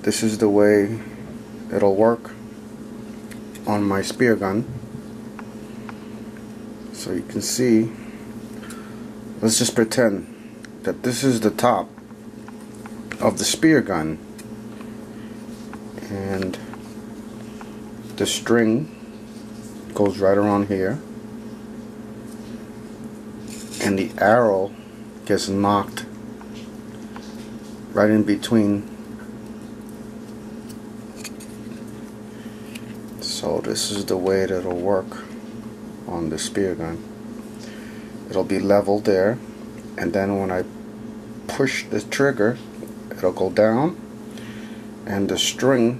this is the way it'll work on my spear gun. So you can see, let's just pretend that this is the top of the spear gun, and the string goes right around here, and the arrow gets knocked right in between. So this is the way that it'll work on the spear gun. It'll be level there, and then when I push the trigger, it'll go down and the string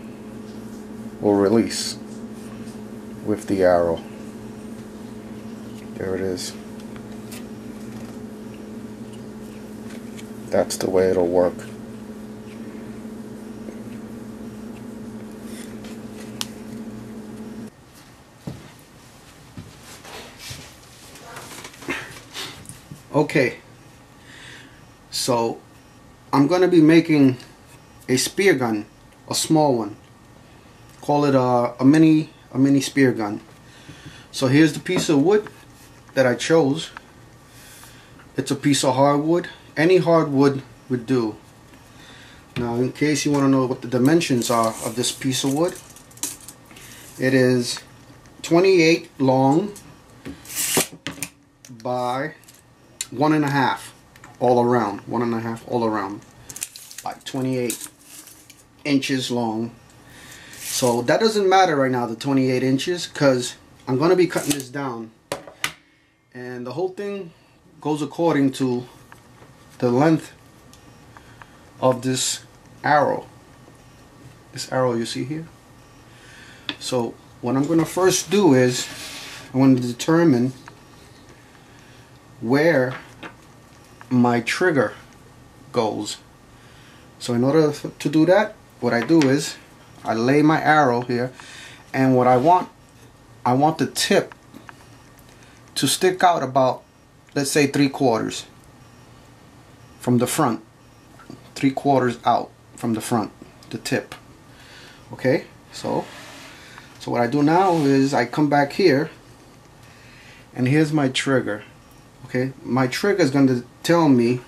will release with the arrow. There it is. That's the way it'll work. Okay, so I'm going to be making a spear gun, a small one. Call it a mini spear gun. So here's the piece of wood that I chose. It's a piece of hardwood. Any hardwood would do. Now, in case you want to know what the dimensions are of this piece of wood, it is 28 long by 1.5 all around. 1.5 all around by 28 inches long. So that doesn't matter right now, the 28 inches, because I'm going to be cutting this down, and the whole thing goes according to the length of this arrow. This arrow you see here. So what I'm going to first do is I want to determine where my trigger goes. So in order to do that, what I do is I lay my arrow here, and what I want the tip to stick out about, let's say, 3/4 from the front. 3/4 out from the front, the tip. Okay, so what I do now is I come back here, and here's my trigger. Okay, my trigger is going to tell me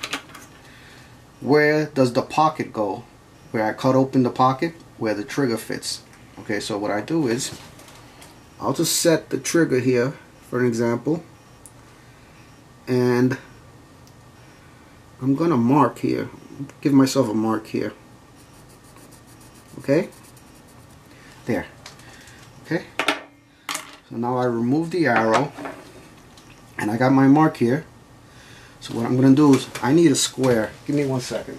where does the pocket go, where I cut open the pocket, where the trigger fits. Okay, so what I do is I'll just set the trigger here for an example, and I'm gonna mark here, give myself a mark here. Okay, there. Okay, so now I remove the arrow and I got my mark here. So what I'm gonna do is I need a square. Give me 1 second.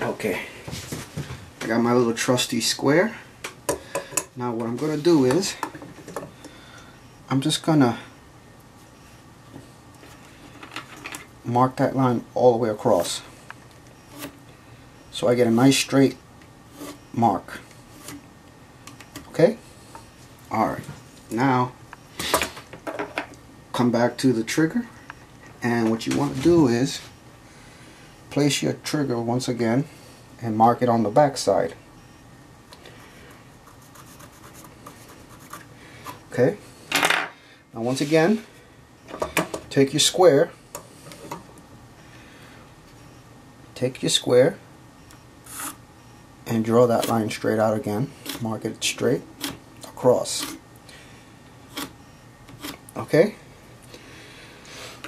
Okay, I got my little trusty square. Now what I'm gonna do is I'm just gonna mark that line all the way across, so I get a nice straight mark. Okay, alright, now come back to the trigger, and what you want to do is place your trigger once again and mark it on the back side. Okay, now once again take your square, and draw that line straight out again. Mark it straight across. Okay,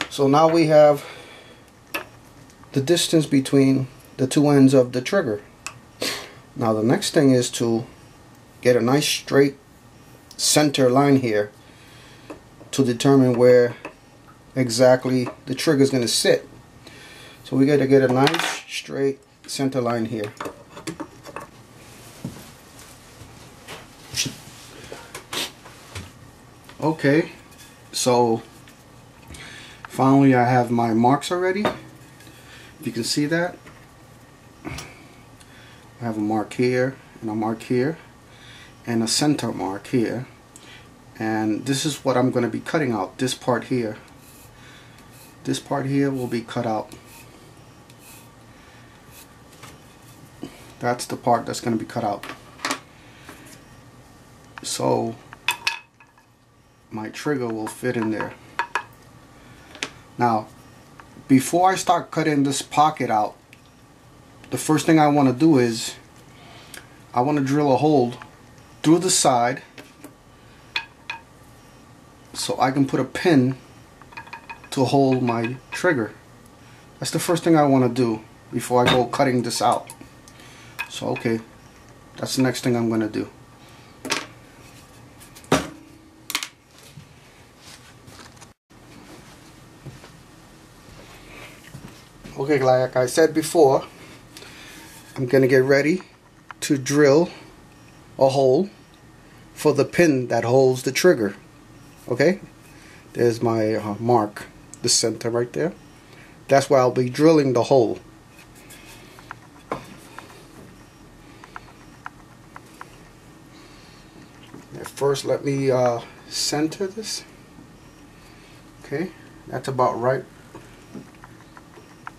so now we have the distance between the two ends of the trigger. Now the next thing is to get a nice straight center line here to determine where exactly the trigger is going to sit. So we got to get a nice straight center line here. Okay, so finally I have my marks already. You can see that I have a mark here and a mark here and a center mark here, and this is what I'm going to be cutting out. This part here will be cut out. That's the part that's going to be cut out. So my trigger will fit in there. Now, before I start cutting this pocket out, the first thing I want to do is I want to drill a hole through the side so I can put a pin to hold my trigger. That's the first thing I want to do before I go cutting this out. So okay, that's the next thing I'm going to do. Okay, like I said before, I'm going to get ready to drill a hole for the pin that holds the trigger. Okay, there's my mark, the center right there. That's where I'll be drilling the hole. First, let me center this. Okay, that's about right.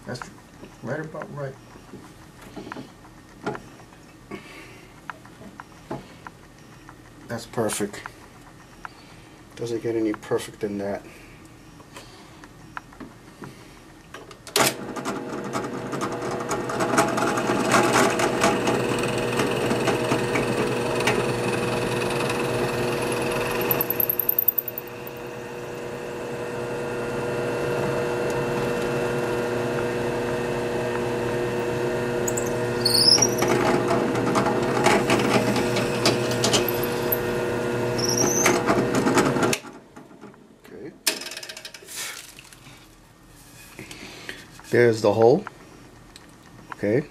That's right about right. That's perfect. Doesn't get any perfect than that. There's the hole. Okay,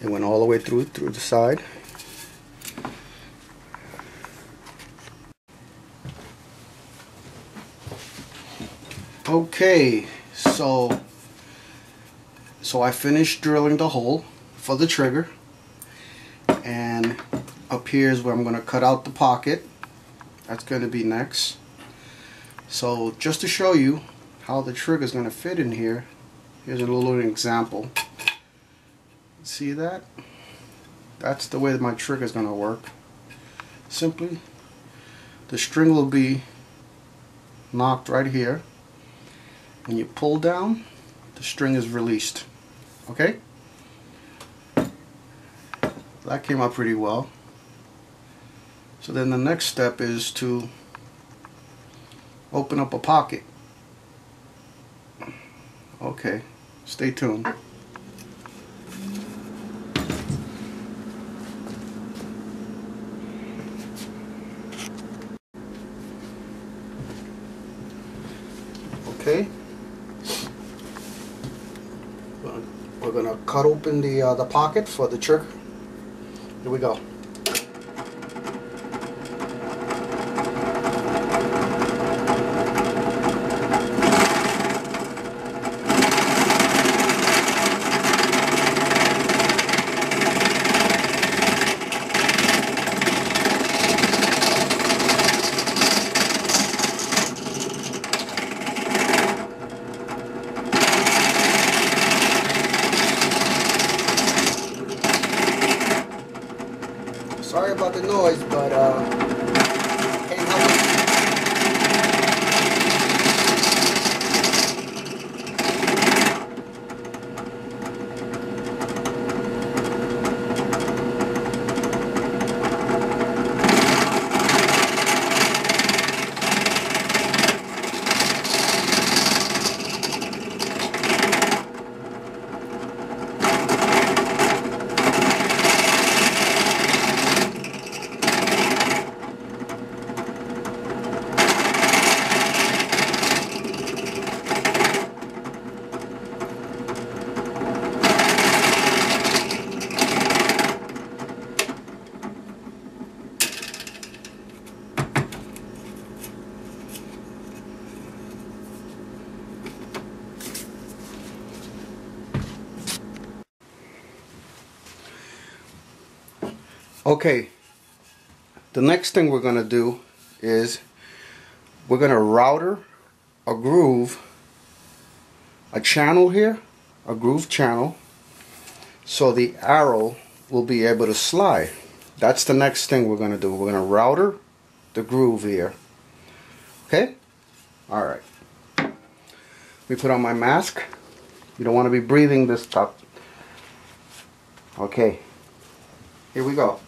it went all the way through the side. Okay, so I finished drilling the hole for the trigger, and up here is where I'm going to cut out the pocket. That's going to be next. So just to show you how the trigger is going to fit in here, here's a little example. See that? That's the way that my trigger is going to work. Simply, the string will be knocked right here. When you pull down, the string is released. Okay? That came out pretty well. So then the next step is to open up a pocket. Okay, stay tuned. Okay, we're gonna cut open the pocket for the trigger. Here we go. Sorry about the noise, but can't help it. Okay, the next thing we're going to do is we're going to router a groove, a channel here, a groove channel, so the arrow will be able to slide. That's the next thing we're going to do. We're going to router the groove here. Okay? Alright. Let me put on my mask. You don't want to be breathing this stuff. Okay. Here we go.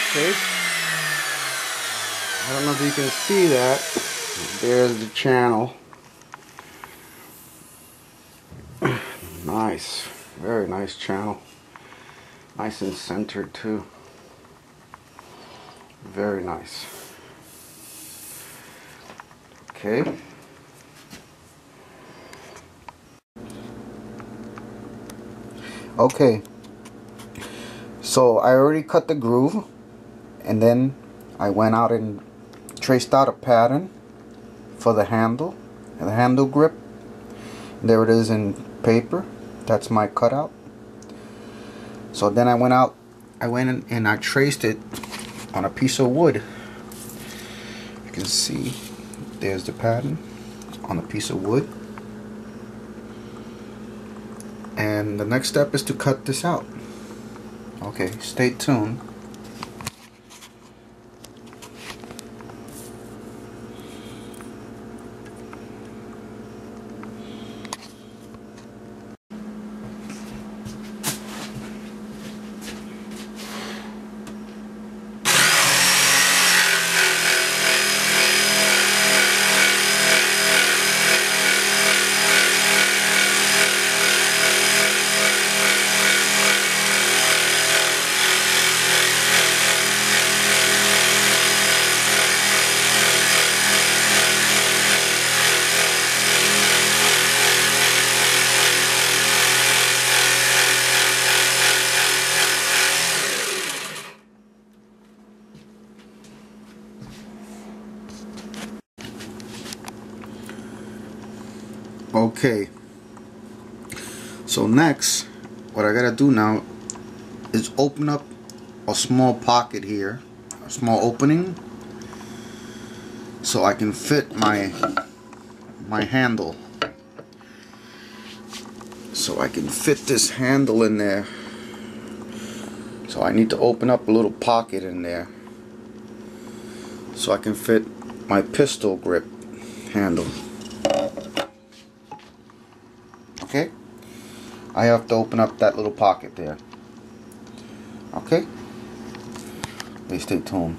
Okay. I don't know if you can see that. There's the channel. Nice. Very nice channel. Nice and centered too. Very nice. Okay. Okay. So I already cut the groove, and then I went out and traced out a pattern for the handle and the handle grip. There it is in paper. That's my cutout. So then I went in and I traced it on a piece of wood. You can see there's the pattern on a piece of wood. And the next step is to cut this out. Okay, stay tuned. Okay, so next what I gotta do now is open up a small pocket here, a small opening, so I can fit my handle. So I can fit this handle in there. So I need to open up a little pocket in there so I can fit my pistol grip handle. Okay, I have to open up that little pocket there. Okay, please stay tuned.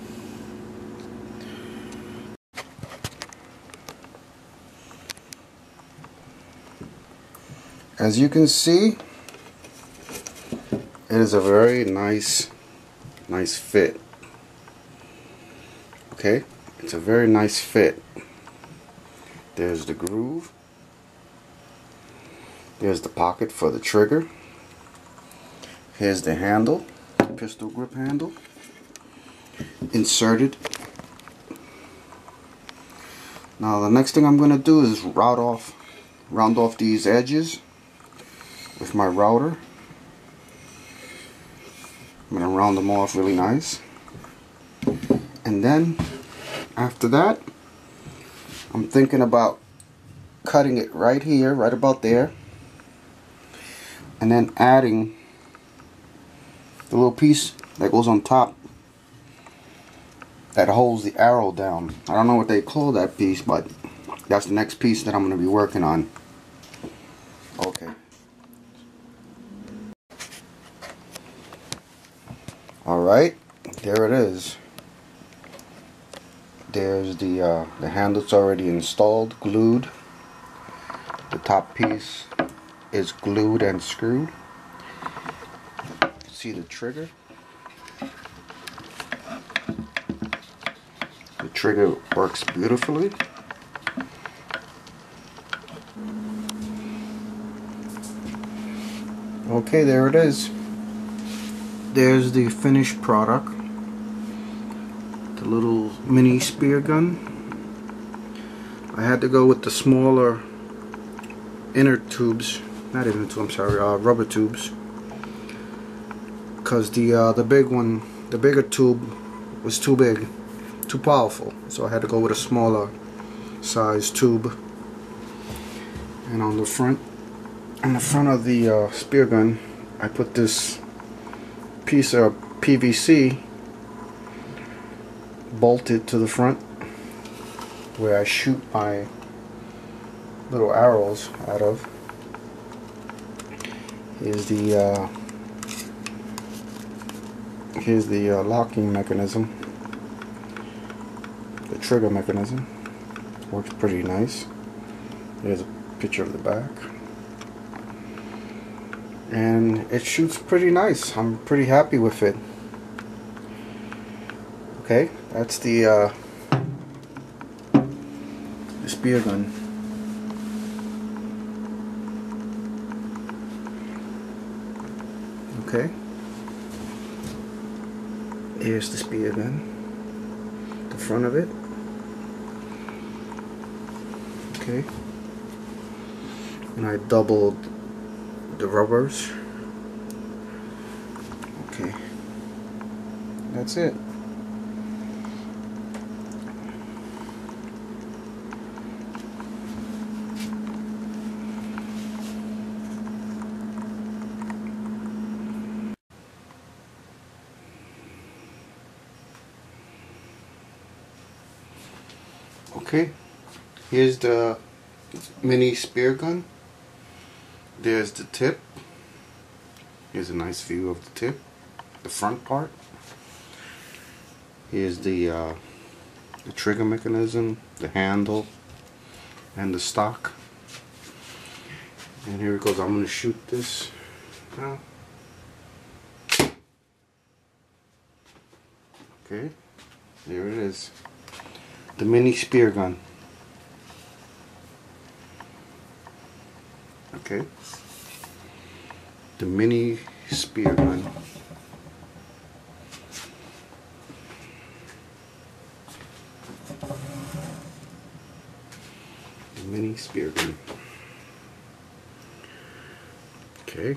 As you can see, it is a very nice fit. Okay, it's a very nice fit. There's the groove. There's the pocket for the trigger. Here's the handle, pistol grip handle, inserted. Now the next thing I'm going to do is round off these edges with my router. I'm going to round them off really nice. And then after that, I'm thinking about cutting it right here, right about there. And then adding the little piece that goes on top that holds the arrow down. I don't know what they call that piece, but that's the next piece that I'm going to be working on. Okay. Alright, there it is. There's the handle's already installed, glued. The top piece is glued and screwed. You can see the trigger. The trigger works beautifully. Okay, there it is. There's the finished product. The little mini spear gun. I had to go with the smaller inner tubes, not inner tubes, I'm sorry, rubber tubes, because the big one, the bigger tube was too big, too powerful, so I had to go with a smaller size tube. And on the front of the spear gun, I put this piece of PVC bolted to the front where I shoot my little arrows out of. Here's the locking mechanism, the trigger mechanism. Works pretty nice. Here's a picture of the back. And it shoots pretty nice. I'm pretty happy with it. Okay, that's the spear gun. Okay, here's the spear gun, the front of it. Okay, and I doubled the rubbers. Okay, that's it. Okay, here's the mini spear gun. There's the tip. Here's a nice view of the tip, the front part. Here's the trigger mechanism, the handle, and the stock. And here it goes. I'm going to shoot this now. Okay, there it is. The mini spear gun. Okay. The mini spear gun. The mini spear gun. Okay.